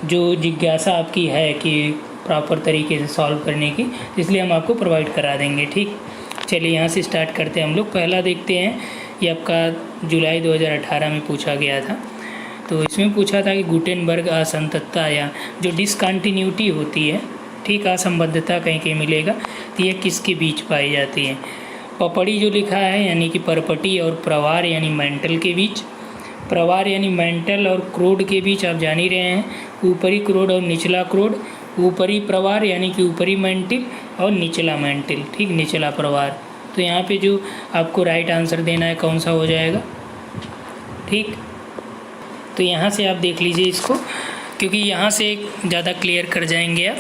जो जिज्ञासा आपकी है कि प्रॉपर तरीके से सॉल्व करने की, इसलिए हम आपको प्रोवाइड करा देंगे। ठीक, चलिए यहाँ से स्टार्ट करते हैं हम लोग। पहला देखते हैं, ये आपका जुलाई 2018 में पूछा गया था। तो इसमें पूछा था कि गुटेनबर्ग असंततता या जो डिसकंटिन्यूटी होती है, ठीक, असंबद्धता कहीं कहीं मिलेगा, तो ये किसके बीच पाई जाती है। पपड़ी जो लिखा है यानी कि परपटी और प्रवार यानी मेंटल के बीच, प्रवार यानी मेंटल और क्रोड के बीच आप जान ही रहे हैं, ऊपरी क्रोड और निचला क्रोड, ऊपरी प्रवार यानी कि ऊपरी मेंटल और निचला मेंटल, ठीक, निचला प्रवार। तो यहाँ पे जो आपको राइट आंसर देना है कौन सा हो जाएगा, ठीक। तो यहाँ से आप देख लीजिए इसको, क्योंकि यहाँ से ज़्यादा क्लियर कर जाएंगे आप।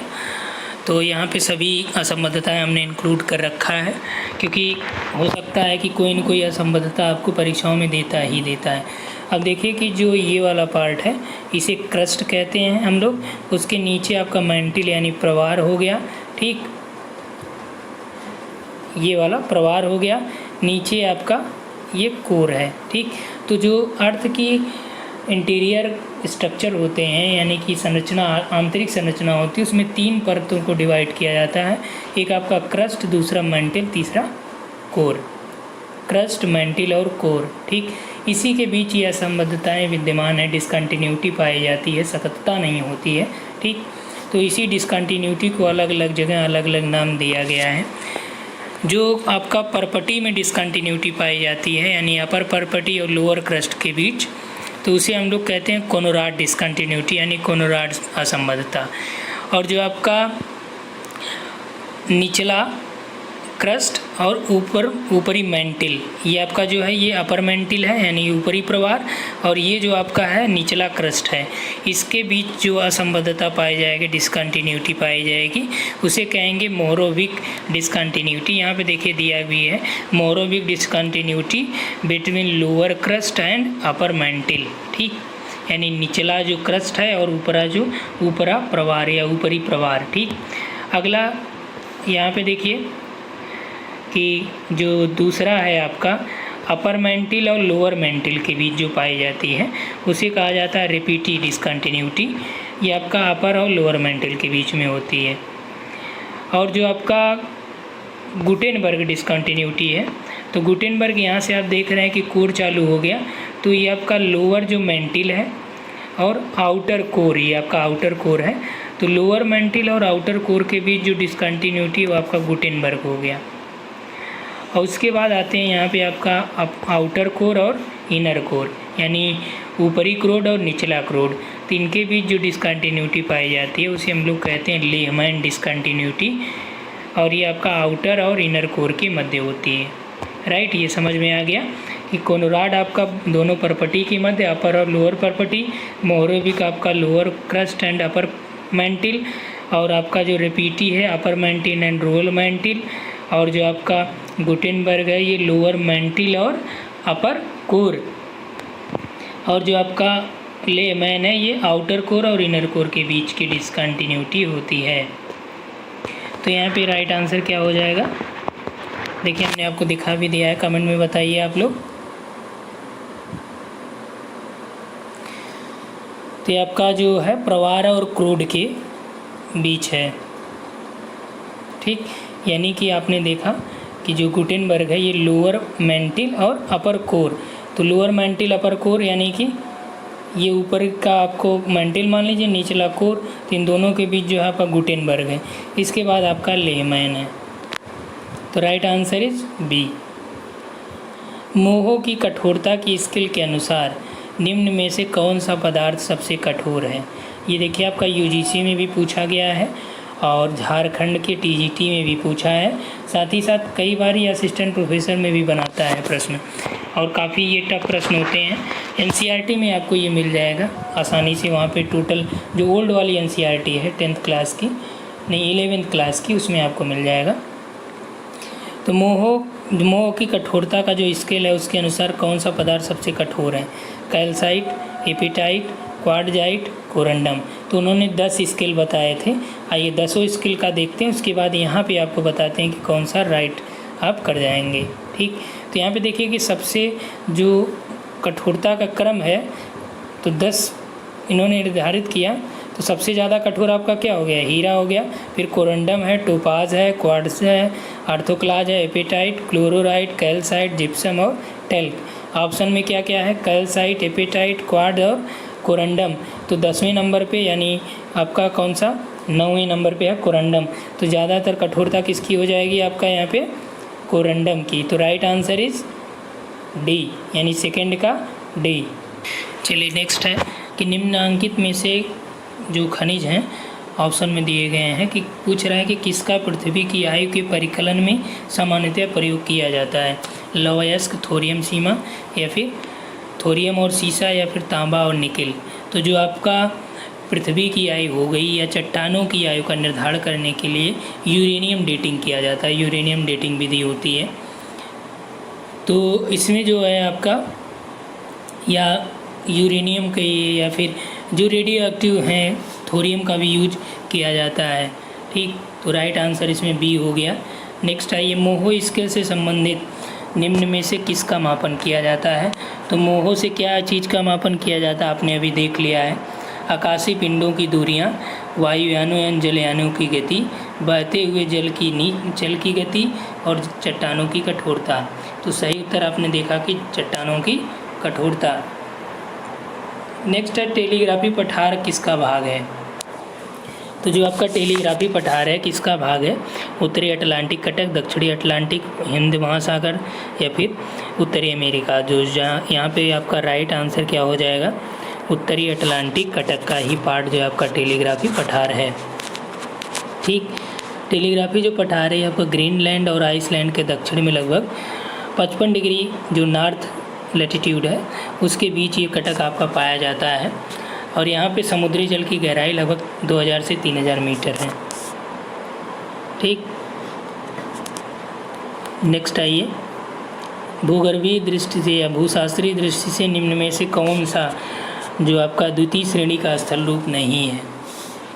तो यहाँ पे सभी असंबद्धताएं हमने इंक्लूड कर रखा है, क्योंकि हो सकता है कि कोई न कोई असंबद्धता आपको परीक्षाओं में देता ही देता है। अब देखिए कि जो ये वाला पार्ट है इसे क्रस्ट कहते हैं हम लोग, उसके नीचे आपका मेंटल यानी प्रवार हो गया, ठीक, ये वाला प्रवार हो गया, नीचे आपका ये कोर है, ठीक। तो जो अर्थ की इंटीरियर स्ट्रक्चर होते हैं यानी कि संरचना, आंतरिक संरचना होती है, उसमें 3 परतों को डिवाइड किया जाता है। एक आपका क्रस्ट, दूसरा मेंटल, तीसरा कोर। क्रस्ट, मेंटल और कोर, ठीक, इसी के बीच ये असंबद्धताएँ विद्यमान है, डिसकंटिन्यूटी पाई जाती है, सततता नहीं होती है, ठीक। तो इसी डिसकंटिन्यूटी को अलग अलग जगह अलग अलग नाम दिया गया है। जो आपका परपटी में डिसकंटिन्यूटी पाई जाती है यानी अपर परपटी और लोअर क्रस्ट के बीच, तो उसे हम लोग कहते हैं कोनोराड डिसकंटिन्यूटी यानी कोनोराड असंबद्धता। और जो आपका निचला क्रस्ट और ऊपरी मेंटल, ये आपका जो है ये अपर मेंटल है यानी ऊपरी प्रवार, और ये जो आपका है निचला क्रस्ट है, इसके बीच जो असंबद्धता पाई जाएगी, डिसकंटिन्यूटी पाई जाएगी, उसे कहेंगे मोरोविक डिसकंटिन्यूटी। यहाँ पे देखिए दिया भी है, Mohorovicic discontinuity between lower crust and upper mantle, ठीक, यानी निचला जो क्रस्ट है और ऊपरा प्रवार या ऊपरी प्रवार, ठीक। अगला यहाँ पे देखिए कि जो दूसरा है आपका अपर मेंटल और लोअर मेंटल के बीच जो पाई जाती है उसे कहा जाता है रिपीटी डिसकंटिन्यूटी। ये आपका अपर और लोअर मेंटल के बीच में होती है। और जो आपका गुटेनबर्ग डिसकंटिन्यूटी है, तो गुटेनबर्ग यहाँ से आप देख रहे हैं कि कोर चालू हो गया, तो ये आपका लोअर जो मेंटल है और आउटर कोर, ये आपका आउटर कोर है, तो लोअर मेंटल और आउटर कोर के बीच जो डिसकंटिन्यूटी वो आपका गुटेनबर्ग हो गया। और उसके बाद आते हैं यहाँ पे आपका आउटर कोर और इनर कोर, यानी ऊपरी क्रोड और निचला क्रोड, तो इनके बीच जो डिसकंटिन्यूटी पाई जाती है उसे हम लोग कहते हैं लेहमैन डिसकंटिन्यूटी, और ये आपका आउटर और इनर कोर के मध्य होती है, राइट। ये समझ में आ गया कि कोनोराड आपका दोनों परपटी के मध्य, अपर और लोअर परपटी, मोरोविक आपका lower crust and upper mental, और आपका जो रिपीटी है upper mantle and lower mental, और जो आपका गुटेनबर्ग है ये लोअर मेंटल और अपर कोर, और जो आपका लेमैन है ये आउटर कोर और इनर कोर के बीच की डिसकंटिन्यूटी होती है। तो यहाँ पे राइट आंसर क्या हो जाएगा, देखिए हमने आपको दिखा भी दिया है, कमेंट में बताइए आप लोग। तो आपका जो है प्रवार और क्रोड के बीच है, ठीक, यानी कि आपने देखा कि जो गुटेनबर्ग है ये लोअर मेंटल और अपर कोर, तो लोअर मेंटल अपर कोर यानी कि ये ऊपर का आपको मेंटल मान लीजिए, निचला कोर, तो इन दोनों के बीच जो है आपका गुटेनबर्ग है। इसके बाद आपका लेहमैन है, तो राइट आंसर इज बी। मोहो की कठोरता की स्केल के अनुसार निम्न में से कौन सा पदार्थ सबसे कठोर है। ये देखिए आपका यूजीसी में भी पूछा गया है और झारखंड के टीजीटी में भी पूछा है, साथ ही साथ कई बार ये असिस्टेंट प्रोफेसर में भी बनाता है प्रश्न, और काफ़ी ये टफ प्रश्न होते हैं। एनसीईआरटी में आपको ये मिल जाएगा आसानी से, वहाँ पे टोटल जो ओल्ड वाली एनसीईआरटी है 10th क्लास की, नहीं 11th क्लास की, उसमें आपको मिल जाएगा। तो मोह की कठोरता का जो स्केल है उसके अनुसार कौन सा पदार्थ सबसे कठोर है, कैल्साइट, एपिटाइट, क्वार्टजाइट, कोरंडम। तो उन्होंने 10 स्केल बताए थे। आइए 10 स्केल का देखते हैं, उसके बाद यहाँ पे आपको बताते हैं कि कौन सा राइट आप कर जाएंगे, ठीक। तो यहाँ पे देखिए कि सबसे जो कठोरता का क्रम है तो 10 इन्होंने निर्धारित किया, तो तो सबसे ज़्यादा कठोर आपका क्या हो गया, हीरा हो गया, फिर कोरंडम है, टोपाज है, क्वार्ट्ज है, आर्थोक्लाज है, एपेटाइट, क्लोरोराइट, कैल्साइट, जिप्सम और टेल्क। ऑप्शन में क्या क्या है, कैल्साइट, एपेटाइट, क्वार्ट्ज और कोरंडम। तो 10वें नंबर पे यानी आपका कौन सा, 9वें नंबर पे है कोरंडम। तो ज़्यादातर कठोरता किसकी हो जाएगी आपका यहाँ पे, कोरंडम की। तो राइट आंसर इज डी, यानी सेकंड का डी। चलिए नेक्स्ट है कि निम्नांकित में से जो खनिज हैं ऑप्शन में दिए गए हैं कि पूछ रहा है कि किसका पृथ्वी की आयु के परिकलन में सामान्यतः प्रयोग किया जाता है, लवयस्क, थोरियम सीमा, या फिर थोरियम और सीसा, या फिर तांबा और निकिल। तो जो आपका पृथ्वी की आयु हो गई या चट्टानों की आयु का निर्धारण करने के लिए यूरेनियम डेटिंग किया जाता है, यूरेनियम डेटिंग विधि होती है। तो इसमें जो है आपका या यूरेनियम के या फिर जो रेडियो एक्टिव हैं थोरियम का भी यूज किया जाता है, ठीक। तो राइट आंसर इसमें बी हो गया। नेक्स्ट आइए, मोहो स्केल से संबंधित निम्न में से किसका मापन किया जाता है। तो मोहो से क्या चीज़ का मापन किया जाता है आपने अभी देख लिया है, आकाशीय पिंडों की दूरियां, वायुयानों या जलयानों की गति, बहते हुए जल की गति और चट्टानों की कठोरता। तो सही उत्तर आपने देखा कि चट्टानों की कठोरता। नेक्स्ट है, टेलीग्राफी पठार किसका भाग है। तो जो आपका टेलीग्राफी पठार है किसका भाग है, उत्तरी अटलांटिक कटक, दक्षिणी अटलांटिक, हिंद महासागर, या फिर उत्तरी अमेरिका। जो यहाँ पे आपका राइट आंसर क्या हो जाएगा, उत्तरी अटलांटिक कटक का ही पार्ट जो आपका टेलीग्राफी पठार है, ठीक। टेलीग्राफी जो पठार है आपका ग्रीनलैंड और आइसलैंड के दक्षिण में लगभग 55 डिग्री जो नॉर्थ लैटिट्यूड है उसके बीच ये कटक आपका पाया जाता है। और यहाँ पे समुद्री जल की गहराई लगभग 2000 से 3000 मीटर है, ठीक। नेक्स्ट आइए, भूगर्भीय दृष्टि से या भूशास्त्रीय दृष्टि से निम्न में से कौन सा जो आपका द्वितीय श्रेणी का स्थल रूप नहीं है।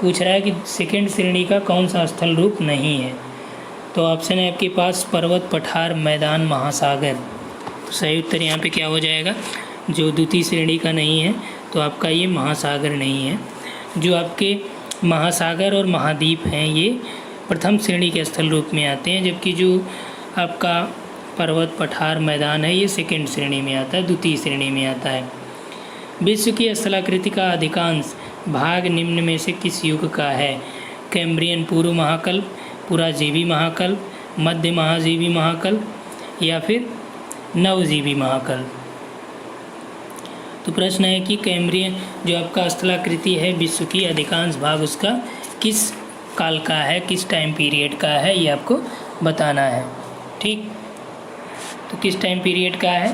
पूछ रहा है कि सेकंड श्रेणी का कौन सा स्थल रूप नहीं है। तो ऑप्शन है आपके पास पर्वत, पठार, मैदान, महासागर। तो सही उत्तर यहाँ पे क्या हो जाएगा, जो द्वितीय श्रेणी का नहीं है तो आपका ये महासागर नहीं है। जो आपके महासागर और महाद्वीप हैं ये प्रथम श्रेणी के स्थल रूप में आते हैं, जबकि जो आपका पर्वत, पठार, मैदान है ये सेकंड श्रेणी में आता है, द्वितीय श्रेणी में आता है। विश्व की स्थलाकृति का अधिकांश भाग निम्न में से किस युग का है, कैम्ब्रियन पूर्व महाकल्प, पुराजीवी महाकल्प, मध्य महाजीवी महाकल्प, या फिर नवजीवी महाकल्प। तो प्रश्न है कि कैम्ब्रियन जो आपका स्थलाकृति है विश्व की अधिकांश भाग उसका किस काल का है, किस टाइम पीरियड का है, ये आपको बताना है, ठीक। तो किस टाइम पीरियड का है,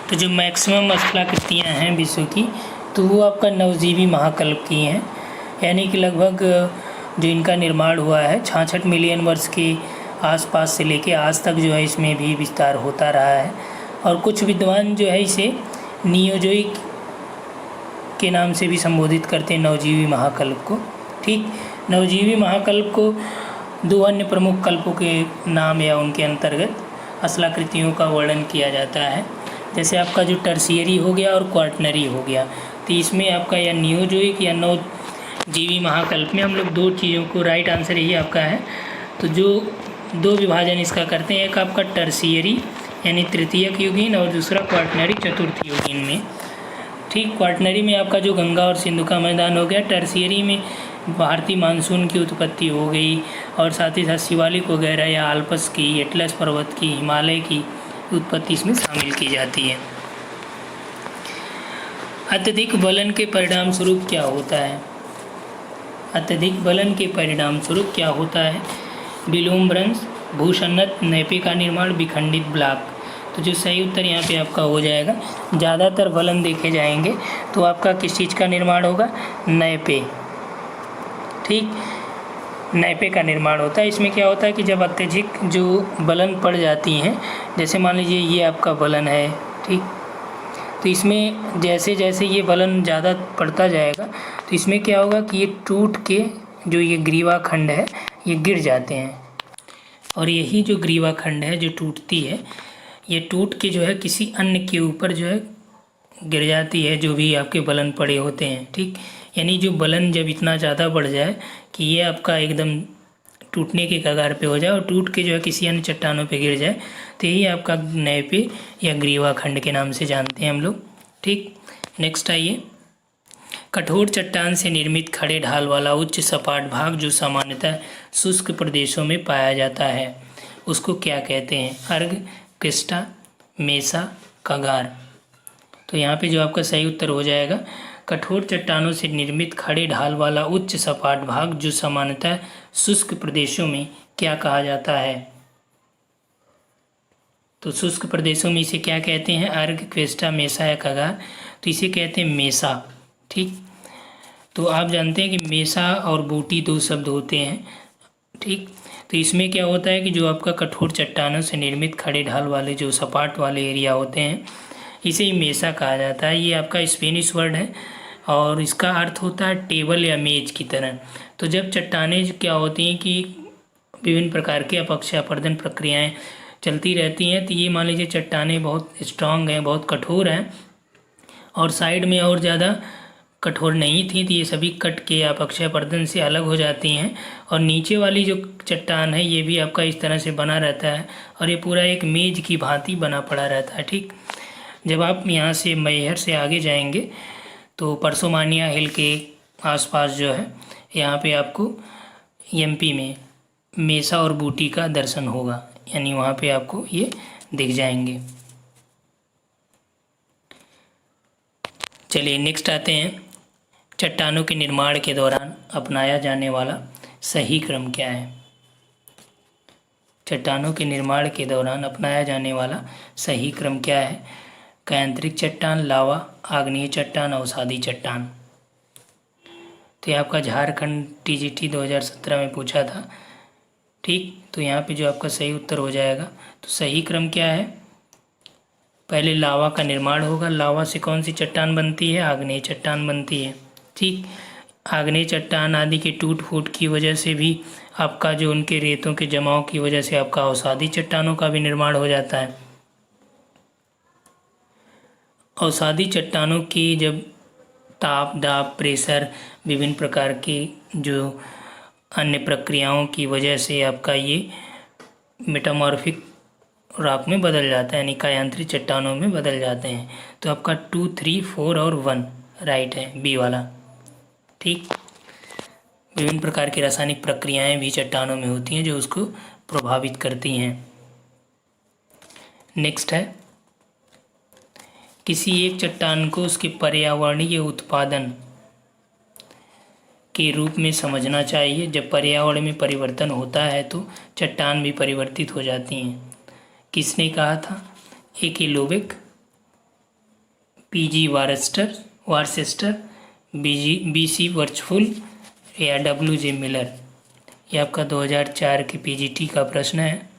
तो जो मैक्सिमम स्थलाकृतियाँ हैं विश्व की तो वो आपका नवजीवी महाकल्प की हैं, यानी कि लगभग जो इनका निर्माण हुआ है 66 मिलियन वर्ष के आसपास से लेके आज तक जो है इसमें भी विस्तार होता रहा है। और कुछ विद्वान जो है इसे नियोजोइक के नाम से भी संबोधित करते हैं नवजीवी महाकल्प को, ठीक। नवजीवी महाकल्प को दो अन्य प्रमुख कल्पों के नाम या उनके अंतर्गत स्थलाकृतियों का वर्णन किया जाता है, जैसे आपका जो टर्शियरी हो गया और क्वार्टनरी हो गया। तो इसमें आपका या नियोजोइक या नवजीवी महाकल्प में हम लोग दो चीज़ों को, राइट आंसर यही आपका है। तो जो दो विभाजन इसका करते हैं, एक आपका टर्शियरी यानी तृतीयक युगीन और दूसरा क्वार्टनरी चतुर्थ युगीन में, ठीक। क्वार्टनरी में आपका जो गंगा और सिंधु का मैदान हो गया, टर्शियरी में भारतीय मानसून की उत्पत्ति हो गई और साथ ही साथ शिवालिक वगैरह या आल्प्स की, एटलस पर्वत की, हिमालय की उत्पत्ति इसमें शामिल की जाती है। अत्यधिक बलन के परिणाम स्वरूप क्या होता है, अत्यधिक बलन के परिणाम स्वरूप क्या होता है, विलोम भ्रंश, भूसन्नत, नैपे का निर्माण, विखंडित ब्लॉक। तो जो सही उत्तर यहाँ पे आपका हो जाएगा, ज़्यादातर बलन देखे जाएंगे तो आपका किस चीज़ का निर्माण होगा, नैपे, ठीक। नैपे का निर्माण होता है। इसमें क्या होता है कि जब अत्यधिक जो बलन पड़ जाती हैं, जैसे मान लीजिए ये आपका बलन है, ठीक। तो इसमें जैसे जैसे ये बलन ज़्यादा पड़ता जाएगा तो इसमें क्या होगा कि ये टूट के जो ये ग्रीवा खंड है ये गिर जाते हैं, और यही जो ग्रीवा खंड है जो टूटती है ये टूट के जो है किसी अन्य के ऊपर जो है गिर जाती है, जो भी आपके बलन पड़े होते हैं, ठीक। यानी जो बलन जब इतना ज़्यादा बढ़ जाए कि ये आपका एकदम टूटने के कगार पे हो जाए और टूट के जो है किसी अन्य चट्टानों पे गिर जाए, तो यही आपका नैपे या ग्रीवा खंड के नाम से जानते हैं हम लोग। ठीक, नेक्स्ट आइए। कठोर चट्टान से निर्मित खड़े ढाल वाला उच्च सपाट भाग जो सामान्यतः शुष्क प्रदेशों में पाया जाता है, उसको क्या कहते हैं? अर्ग, क्रिस्टा, मेसा, कगार। तो यहाँ पे जो आपका सही उत्तर हो जाएगा, कठोर चट्टानों से निर्मित खड़े ढाल वाला उच्च सपाट भाग जो सामान्यतः शुष्क प्रदेशों में क्या कहा जाता है? तो शुष्क प्रदेशों में इसे क्या कहते हैं? अर्ग, क्वेस्टा, मेसा या कगार। तो इसे कहते हैं मेसा। ठीक, तो आप जानते हैं कि मेसा और बूटी दो शब्द होते हैं। ठीक, तो इसमें क्या होता है कि जो आपका कठोर चट्टानों से निर्मित खड़े ढाल वाले जो सपाट वाले एरिया होते हैं, इसे ही मेसा कहा जाता है। ये आपका स्पेनिश वर्ड है और इसका अर्थ होता है टेबल या मेज की तरह। तो जब चट्टानें क्या होती हैं कि विभिन्न प्रकार के अपक्षय अपर्दन प्रक्रियाएं चलती रहती हैं, तो ये मान लीजिए चट्टानें बहुत स्ट्रांग हैं, बहुत कठोर हैं और साइड में और ज़्यादा कठोर नहीं थी, तो ये सभी कट के अपक्षय अपर्दन से अलग हो जाती हैं और नीचे वाली जो चट्टान है ये भी आपका इस तरह से बना रहता है और ये पूरा एक मेज की भांति बना पड़ा रहता है। ठीक, जब आप यहाँ से मैहर से आगे जाएंगे तो परसोमानिया हिल के आसपास जो है यहाँ पे आपको एमपी में मेसा और बूटी का दर्शन होगा, यानी वहाँ पे आपको ये दिख जाएंगे। चलिए नेक्स्ट आते हैं। चट्टानों के निर्माण के दौरान अपनाया जाने वाला सही क्रम क्या है? चट्टानों के निर्माण के दौरान अपनाया जाने वाला सही क्रम क्या है? कायांतरिक चट्टान, लावा, आग्नेय चट्टान, अवसादी चट्टान। तो ये आपका झारखंड टीजीटी 2017 में पूछा था। ठीक, तो यहाँ पे जो आपका सही उत्तर हो जाएगा, तो सही क्रम क्या है? पहले लावा का निर्माण होगा। लावा से कौन सी चट्टान बनती है? आग्नेय चट्टान बनती है। ठीक, आग्नेय चट्टान आदि के टूट फूट की वजह से भी आपका जो उनके रेतों के जमाव की वजह से आपका अवसादी चट्टानों का भी निर्माण हो जाता है। अवसादी चट्टानों की जब ताप, दाब, प्रेशर, विभिन्न प्रकार के जो अन्य प्रक्रियाओं की वजह से आपका ये मेटामॉर्फिक रॉक में बदल जाता है, यानी कायांतरिक चट्टानों में बदल जाते हैं। तो आपका 2, 3, 4 और 1 राइट है, बी वाला। ठीक, विभिन्न प्रकार की रासायनिक प्रक्रियाएं भी चट्टानों में होती हैं जो उसको प्रभावित करती हैं। नेक्स्ट है, किसी एक चट्टान को उसके पर्यावरणीय उत्पादन के रूप में समझना चाहिए। जब पर्यावरण में परिवर्तन होता है तो चट्टान भी परिवर्तित हो जाती हैं। किसने कहा था? A.K. लोबेक, P.G. वार्सेस्टर, B.C. वर्चफुल या W.J. मिलर। ये आपका 2004 के PGT का प्रश्न है।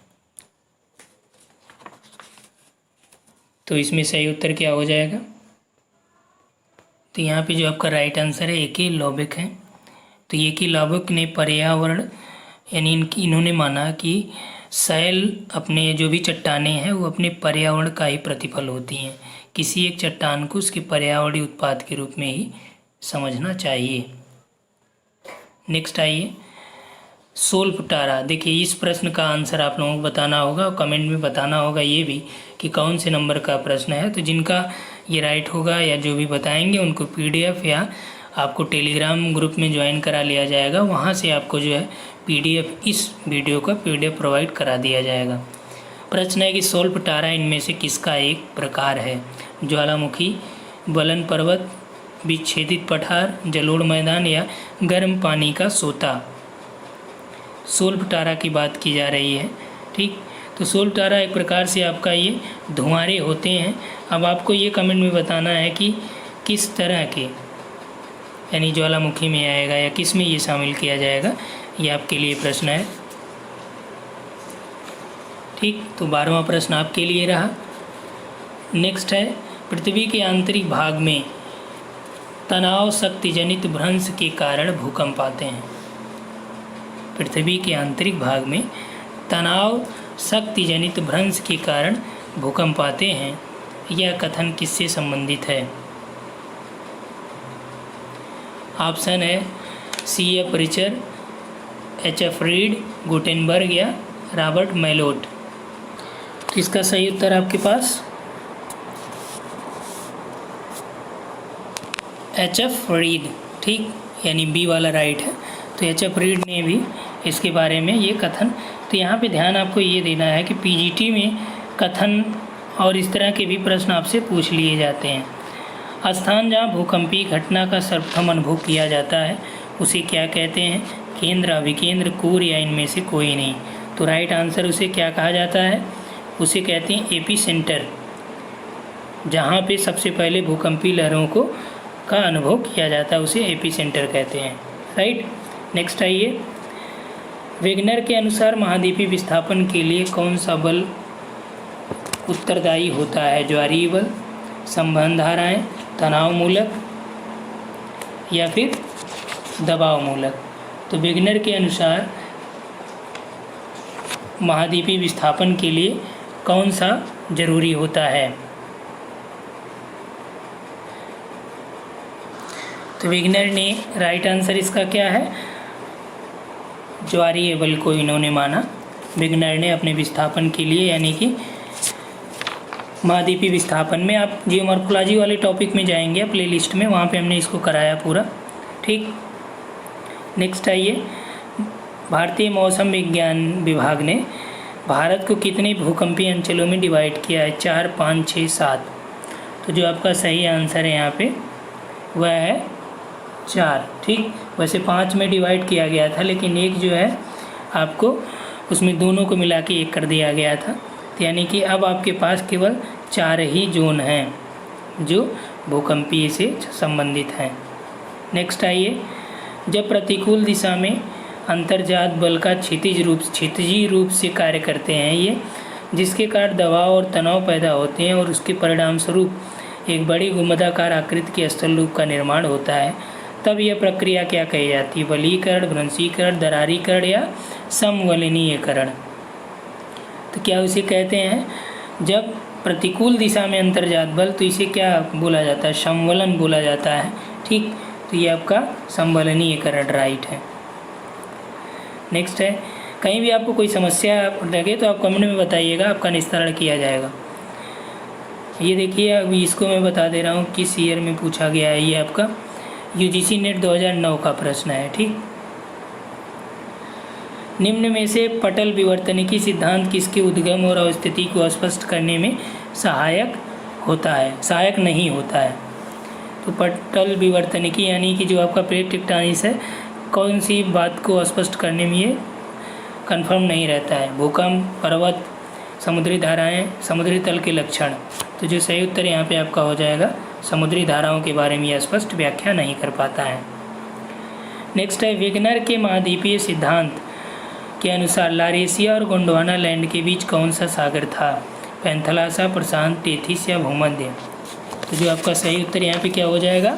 तो इसमें सही उत्तर क्या हो जाएगा? तो यहाँ पे जो आपका राइट आंसर है A.K. लोबेक है। तो A.K. लोबेक ने पर्यावरण यानी इन्होंने माना कि शैल अपने जो भी चट्टानें हैं वो अपने पर्यावरण का ही प्रतिफल होती हैं। किसी एक चट्टान को उसके पर्यावरणीय उत्पाद के रूप में ही समझना चाहिए। नेक्स्ट आइए, सोल्फटारा। देखिए इस प्रश्न का आंसर आप लोगों को बताना होगा और कमेंट में बताना होगा ये भी कि कौन से नंबर का प्रश्न है। तो जिनका ये राइट होगा या जो भी बताएंगे उनको PDF या आपको टेलीग्राम ग्रुप में ज्वाइन करा लिया जाएगा, वहाँ से आपको जो है PDF इस वीडियो का PDF प्रोवाइड करा दिया जाएगा। प्रश्न है कि सोल्फटारा इनमें से किसका एक प्रकार है? ज्वालामुखी, बलन पर्वत, विच्छेदित पठार, जलोढ़ मैदान या गर्म पानी का सोता। सोल्फटारा की बात की जा रही है। ठीक, तो सोल्फटारा एक प्रकार से आपका ये धुआंरे होते हैं। अब आपको ये कमेंट में बताना है कि किस तरह के, यानी ज्वालामुखी में आएगा या किस में ये शामिल किया जाएगा, ये आपके लिए प्रश्न है। ठीक, तो 12वां प्रश्न आपके लिए रहा। नेक्स्ट है, पृथ्वी के आंतरिक भाग में तनाव शक्ति जनित भ्रंश के कारण भूकंप आते हैं। पृथ्वी के आंतरिक भाग में तनाव शक्ति जनित भ्रंश के कारण भूकंप आते हैं। यह कथन किससे संबंधित है? ऑप्शन है C F Richter, H F Reid, Gutenberg या रॉबर्ट मैलोट। तो इसका सही उत्तर आपके पास एच एफ रीड, ठीक, यानी बी वाला राइट है। तो एच एफ रीड ने भी इसके बारे में ये कथन, तो यहाँ पे ध्यान आपको ये देना है कि पीजीटी में कथन और इस तरह के भी प्रश्न आपसे पूछ लिए जाते हैं। स्थान जहाँ भूकंपीय घटना का सर्वप्रथम अनुभव किया जाता है उसे क्या कहते हैं? केंद्र, अभिकेंद्र, कोर या इनमें से कोई नहीं। तो राइट आंसर उसे क्या कहा जाता है? उसे कहते हैं एपी सेंटर, जहाँ पे सबसे पहले भूकंपीय लहरों को का अनुभव किया जाता है उसे एपी सेंटर कहते हैं। राइट, नेक्स्ट आइए। वेगनर के अनुसार महाद्वीपीय विस्थापन के लिए कौन सा बल उत्तरदायी होता है? ज्वारीय बल, संवहन धाराएं, तनाव मूलक या फिर दबाव मूलक। तो वेगनर के अनुसार महाद्वीपीय विस्थापन के लिए कौन सा जरूरी होता है? तो वेगनर ने राइट आंसर इसका क्या है? ज्वारीय बल को इन्होंने माना वेगनर ने अपने विस्थापन के लिए, यानी कि महाद्वीपीय विस्थापन में। आप जियोमॉर्फोलॉजी वाले टॉपिक में जाएंगे प्ले लिस्ट में, वहाँ पे हमने इसको कराया पूरा। ठीक, नेक्स्ट आइए। भारतीय मौसम विज्ञान विभाग ने भारत को कितने भूकंपीय अंचलों में डिवाइड किया है? 4, 5, 6, 7। तो जो आपका सही आंसर है यहाँ पे वह है 4। ठीक, वैसे 5 में डिवाइड किया गया था, लेकिन एक जो है आपको उसमें दोनों को मिला के 1 कर दिया गया था। तो यानी कि अब आपके पास केवल 4 ही जोन हैं जो भूकंपीय से संबंधित हैं। नेक्स्ट आइए। जब प्रतिकूल दिशा में अंतर्जात बल का क्षितिजी रूप से कार्य करते हैं ये, जिसके कारण दबाव और तनाव पैदा होते हैं और उसके परिणाम स्वरूप एक बड़ी गुंबदाकार आकृति के स्थल रूप का निर्माण होता है, तब यह प्रक्रिया क्या कही जाती है? वलीकरण, भ्रंशीकरण, दरारीकरण या समवलनीयकरण। तो क्या उसे कहते हैं? जब प्रतिकूल दिशा में अंतर्जात बल, तो इसे क्या बोला जाता है? समवलन बोला जाता है। ठीक, तो ये आपका समवलनीयकरण राइट है। नेक्स्ट है, कहीं भी आपको कोई समस्या लगे तो आप कमेंट में बताइएगा, आपका निस्तारण किया जाएगा। ये देखिए, अभी इसको मैं बता दे रहा हूँ किस ईयर में पूछा गया है। ये आपका यूजीसी नेट 2009 का प्रश्न है। ठीक, निम्न में से पटल विवर्तनिकी सिद्धांत किसके उद्गम और अवस्थिति को स्पष्ट करने में सहायक होता है, सहायक नहीं होता है? तो पटल विवर्तनिकी यानी कि जो आपका प्लेट टेक्टोनिक्स है, कौन सी बात को स्पष्ट करने में ये कंफर्म नहीं रहता है? भूकंप, पर्वत, समुद्री धाराएं, समुद्री तल के लक्षण। तो जो सही उत्तर यहाँ पे आपका हो जाएगा, समुद्री धाराओं के बारे में यह स्पष्ट व्याख्या नहीं कर पाता है। नेक्स्ट है, वेगनर के महाद्वीपीय सिद्धांत के अनुसार लारेशिया और गोंडवाना लैंड के बीच कौन सा सागर था? पैंथलासा, प्रशांत, टेथिस या भूमध्य। तो जो आपका सही उत्तर यहाँ पे क्या हो जाएगा?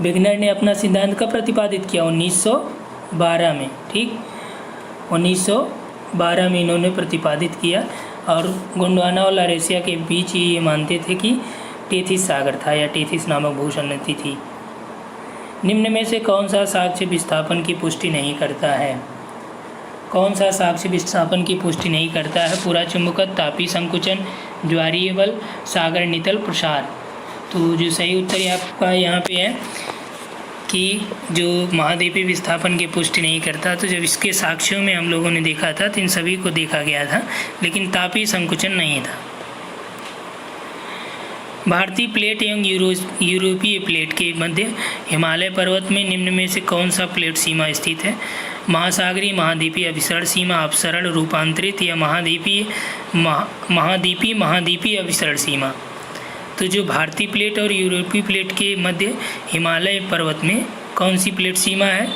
वेगनर ने अपना सिद्धांत कब प्रतिपादित किया? 1912 में। ठीक, 1912 में इन्होंने प्रतिपादित किया और गोंडवाना और लारेशिया के बीच ये मानते थे कि टेथिस सागर था या टेथिस नामक भूसन्नति थी। निम्न में से कौन सा साक्ष्य विस्थापन की पुष्टि नहीं करता है? कौन सा साक्ष्य विस्थापन की पुष्टि नहीं करता है? पूरा चुंबकत्व, तापी संकुचन, ज्वारीय बल, सागर नितल प्रसार। तो जो सही उत्तर आपका यहाँ पे है कि जो महाद्वीपीय विस्थापन की पुष्टि नहीं करता, तो जब इसके साक्ष्यों में हम लोगों ने देखा था तो इन सभी को देखा गया था, लेकिन तापी संकुचन नहीं था। भारतीय प्लेट एवं यूरोपीय प्लेट के मध्य हिमालय पर्वत में निम्न में से कौन सा प्लेट सीमा स्थित है? महासागरीय, महाद्वीपीय, अभिसरण सीमा, अपसरण, रूपांतरित या महाद्वीपीय अभिसरण सीमा। तो जो भारतीय प्लेट और यूरोपीय प्लेट के मध्य हिमालय पर्वत में कौन सी प्लेट सीमा है?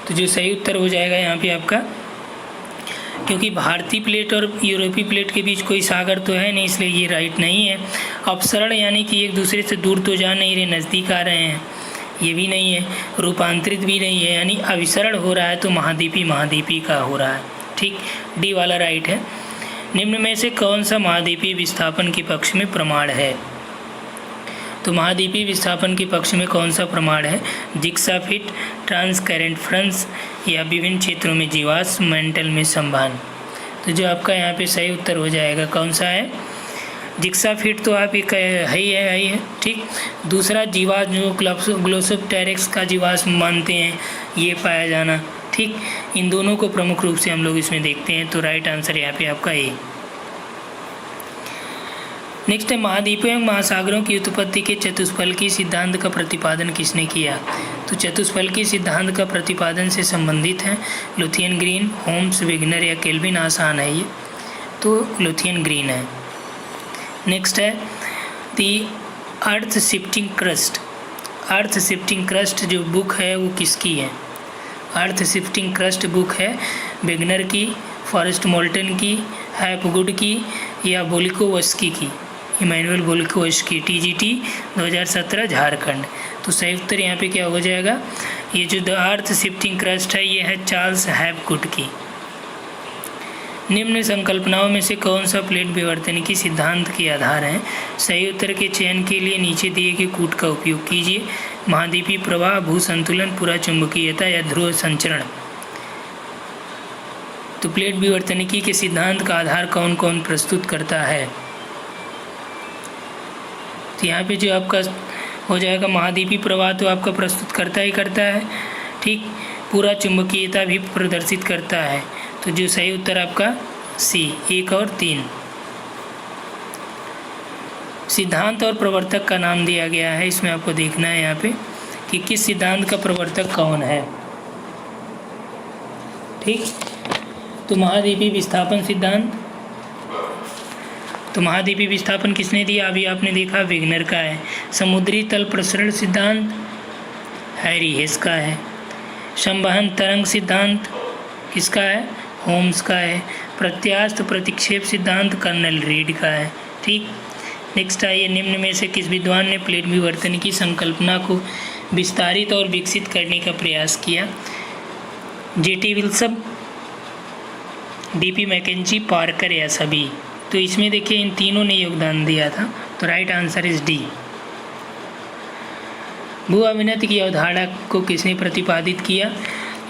तो जो सही उत्तर हो जाएगा यहाँ पे आपका, क्योंकि भारतीय प्लेट और यूरोपीय प्लेट के बीच कोई सागर तो है नहीं, इसलिए ये राइट नहीं है। अपसरण यानी कि एक दूसरे से दूर तो जा नहीं रहे, नज़दीक आ रहे हैं, ये भी नहीं है। रूपांतरित भी नहीं है, यानी अभिसरण हो रहा है तो महाद्वीपीय का हो रहा है। ठीक, डी वाला राइट है। निम्न में से कौन सा महाद्वीपीय विस्थापन के पक्ष में प्रमाण है? तो महाद्वीपीय विस्थापन के पक्ष में कौन सा प्रमाण है? जिग्सा फिट, ट्रांसकरेंट फ्रंस या विभिन्न क्षेत्रों में जीवाश्म, मेंटल में संवहन। तो जो आपका यहाँ पे सही उत्तर हो जाएगा कौन सा है? जिग्सा फिट तो आप एक है ही है। ठीक, दूसरा जीवाश्म जो ग्लोसोप्टेरिक्स का जीवाश्म मानते हैं ये पाया जाना। ठीक, इन दोनों को प्रमुख रूप से हम लोग इसमें देखते हैं। तो राइट आंसर यहाँ पे आपका ए। नेक्स्ट है महाद्वीपों एवं महासागरों की उत्पत्ति के चतुष्फलकीय सिद्धांत का प्रतिपादन किसने किया? तो चतुष्फलकीय सिद्धांत का प्रतिपादन से संबंधित है लुथियन ग्रीन, होम्स, वेगनर या केल्विन। आसान है ये, तो लुथियन ग्रीन है। नेक्स्ट है the earth shifting crust. Earth shifting crust जो बुक है वो किसकी है? अर्थ शिफ्टिंग क्रस्ट बुक है वेगनर की, फॉरेस्ट मोल्टन की, हैपगुड की या बोलिकोवस्की की? Immanuel Velikovsky, TGT 2017 Jharkhand. तो सही उत्तर यहाँ पे क्या हो जाएगा? ये जो द अर्थ शिफ्टिंग क्रस्ट है ये है चार्ल्स हैपगुड की। निम्न संकल्पनाओं में से कौन सा प्लेट विवर्तनिकी सिद्धांत के आधार है? सही उत्तर के चयन के लिए नीचे दिए गए कूट का उपयोग कीजिए। महाद्वीपीय प्रवाह, भू संतुलन, पूरा चुंबकीयता या ध्रुव संचरण। तो प्लेट विवर्तनिकी के सिद्धांत का आधार कौन कौन प्रस्तुत करता है? तो यहाँ पे जो आपका हो जाएगा महाद्वीपीय प्रवाह तो आपका प्रस्तुत करता है। ठीक, पूरा चुंबकीयता भी प्रदर्शित करता है। तो जो सही उत्तर आपका सी, 1 और 3। सिद्धांत और प्रवर्तक का नाम दिया गया है, इसमें आपको देखना है यहाँ पे कि किस सिद्धांत का प्रवर्तक कौन है। ठीक, तो महाद्वीपीय विस्थापन सिद्धांत, तो महाद्वीपीय विस्थापन किसने दिया? अभी आपने देखा वेगनर का है। समुद्री तल प्रसरण सिद्धांत हैरी हेस का है। संवहन तरंग सिद्धांत किसका है? होम्स का है। प्रत्यास्थ प्रतिक्षेप सिद्धांत कर्नल रीड का है। ठीक, नेक्स्ट आइए, निम्न में से किस विद्वान ने प्लेट विवर्तनिकी संकल्पना को विस्तारित और विकसित करने का प्रयास किया? J.T. Wilson, D.P. McKenzie, Parker या सभी? तो इसमें देखिए इन तीनों ने योगदान दिया था। तो राइट आंसर इज डी। भू अभिनति की अवधारणा को किसने प्रतिपादित किया?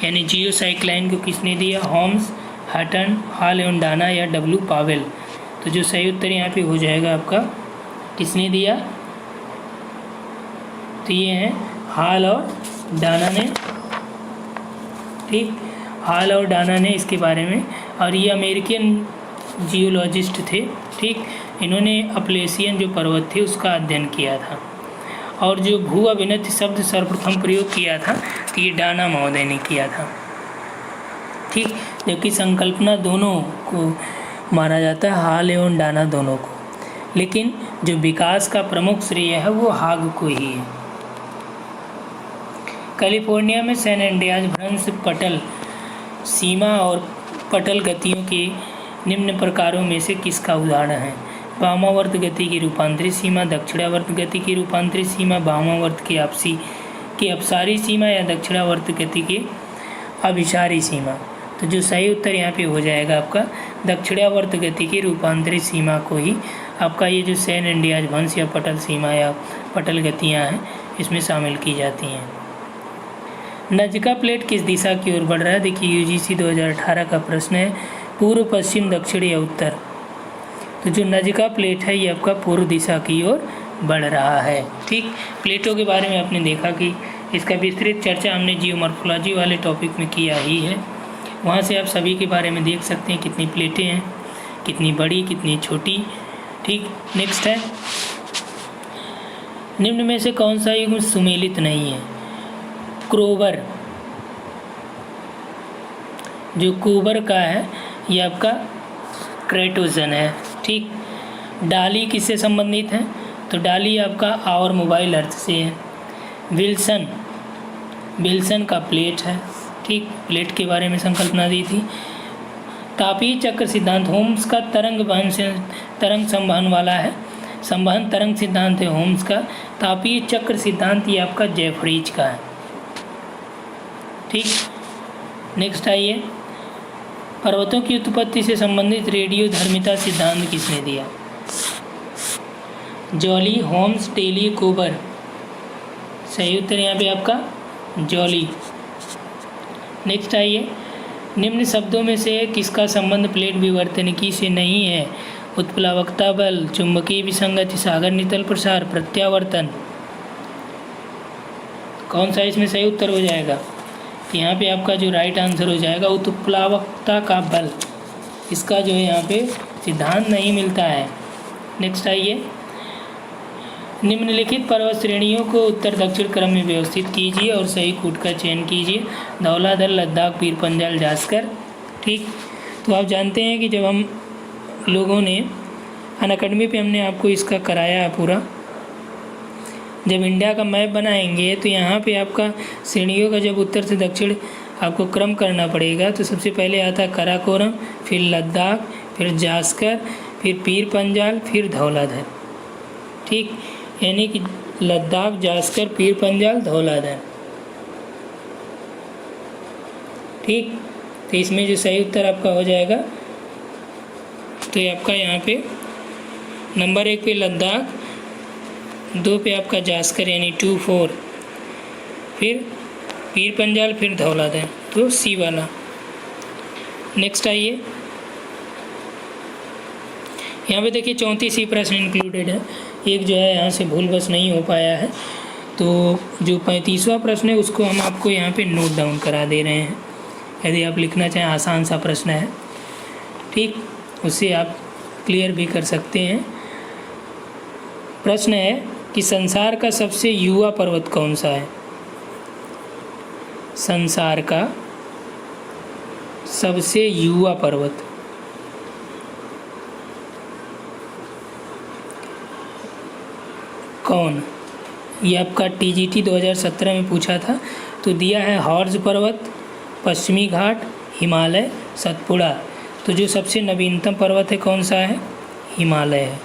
यानी जियोसाइक्लाइन को किसने दिया? होम्स, हटन, हॉल एवं डाना या W. पावेल? तो जो सही उत्तर यहाँ पे हो जाएगा आपका किसने दिया? तो ये है हॉल और डाना ने। ठीक, हॉल और डाना ने इसके बारे में, और ये अमेरिकन जियोलॉजिस्ट थे। ठीक, इन्होंने अपलेशियन जो पर्वत थे उसका अध्ययन किया था। और जो भू अभिनति शब्द सर्वप्रथम प्रयोग किया था तो ये डाना महोदय ने किया था। ठीक, जबकि संकल्पना दोनों को माना जाता है, हाल एवं डाना दोनों को, लेकिन जो विकास का प्रमुख श्रेय है वो हाग को ही है। कैलिफोर्निया में सैन एंड्रियाज भ्रंश पटल सीमा और पटल गतियों के निम्न प्रकारों में से किसका उदाहरण है? वामावर्त गति की रूपांतरित सीमा, दक्षिणावर्त गति की रूपांतरित सीमा, वामावर्त की अपसारी सीमा या दक्षिणावर्त गति की अभिसारी सीमा? तो जो सही उत्तर यहाँ पे हो जाएगा आपका दक्षिणावर्त गति की रूपांतरित सीमा को ही आपका ये जो सैन एंड्रियाज भ्रंश या पटल सीमा या पटल गतियाँ हैं इसमें शामिल की जाती हैं। नजका प्लेट किस दिशा की ओर बढ़ रहा है? देखिए UGC 2018 का प्रश्न है, पूर्व, पश्चिम, दक्षिण या उत्तर? तो जो नजका प्लेट है ये आपका पूर्व दिशा की ओर बढ़ रहा है। ठीक, प्लेटों के बारे में आपने देखा कि इसका विस्तृत चर्चा हमने जियोमॉर्फोलॉजी वाले टॉपिक में किया ही है। वहाँ से आप सभी के बारे में देख सकते हैं कितनी प्लेटें हैं, कितनी बड़ी, कितनी छोटी। ठीक, नेक्स्ट है, निम्न में से कौन सा युग्म सुमेलित नहीं है? क्रोबर, जो कोबर का है ये आपका क्रेटोजन है। ठीक, डाली किससे संबंधित है? तो डाली आपका आवर मोबाइल अर्थ से है। विल्सन का प्लेट है। ठीक, प्लेट के बारे में संकल्पना दी थी। तापीय चक्र सिद्धांत होम्स का तरंग संवहन वाला है। संवहन तरंग सिद्धांत है होम्स का। तापीय चक्र सिद्धांत ये आपका जेफरीज का है। ठीक, नेक्स्ट आइए, पर्वतों की उत्पत्ति से संबंधित रेडियोधर्मिता सिद्धांत किसने दिया? जॉली, होम्स, टेली, कोबर। सही उत्तर यहाँ पे आपका जॉली। नेक्स्ट आइए, निम्न शब्दों में से किसका संबंध प्लेट विवर्तनिकी से नहीं है? उत्प्लावकता बल, चुंबकीय विसंगति, सागर नितल प्रसार, प्रत्यावर्तन। कौन सा इसमें सही उत्तर हो जाएगा? तो यहाँ पे आपका जो राइट आंसर हो जाएगा उत्प्लावकता का बल। इसका जो है यहाँ पे सिद्धांत नहीं मिलता है। नेक्स्ट आइए, निम्नलिखित पर्वत श्रेणियों को उत्तर दक्षिण क्रम में व्यवस्थित कीजिए और सही कूट का चयन कीजिए। धौलाधर, लद्दाख, पीर पंजाल, जास्कर। ठीक, तो आप जानते हैं कि जब हम लोगों ने अनअकैडमी पे हमने आपको इसका कराया है पूरा, जब इंडिया का मैप बनाएंगे तो यहाँ पे आपका श्रेणियों का जब उत्तर से दक्षिण आपको क्रम करना पड़ेगा। तो सबसे पहले आता है काराकोरम, फिर लद्दाख, फिर जास्कर, फिर पीर पंजाल, फिर धौलाधर। ठीक, यानी कि लद्दाख, जास्कर, पीर पंजाल, धौलाधर। ठीक, तो इसमें जो सही उत्तर आपका हो जाएगा तो ये आपका यहाँ पे नंबर 1 पे लद्दाख, 2 पे आपका जास्कर यानी 2, 4, फिर पीर पंजाल, फिर धौलाधर, तो सी वाला। नेक्स्ट आइए, यहाँ पे देखिए 34 प्रश्न इंक्लूडेड है। एक जो है यहाँ से भूल बस नहीं हो पाया है, तो जो 35वां प्रश्न है उसको हम आपको यहाँ पे नोट डाउन करा दे रहे हैं। यदि आप लिखना चाहें, आसान सा प्रश्न है। ठीक, उससे आप क्लियर भी कर सकते हैं। प्रश्न है कि संसार का सबसे युवा पर्वत कौन सा है? संसार का सबसे युवा पर्वत कौन? ये आपका TGT 2017 में पूछा था, तो दिया है हॉर्ज पर्वत, पश्चिमी घाट, हिमालय, सतपुड़ा। तो जो सबसे नवीनतम पर्वत है कौन सा है? हिमालय है।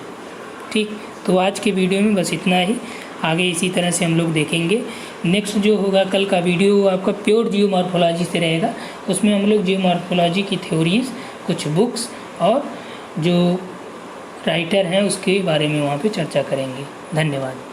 ठीक, तो आज के वीडियो में बस इतना ही। आगे इसी तरह से हम लोग देखेंगे। नेक्स्ट जो होगा कल का वीडियो वो आपका प्योर जियोमॉर्फोलॉजी से रहेगा। उसमें हम लोग जियोमॉर्फोलॉजी की थ्योरीज, कुछ बुक्स और जो राइटर हैं उसके बारे में वहाँ पे चर्चा करेंगे। धन्यवाद।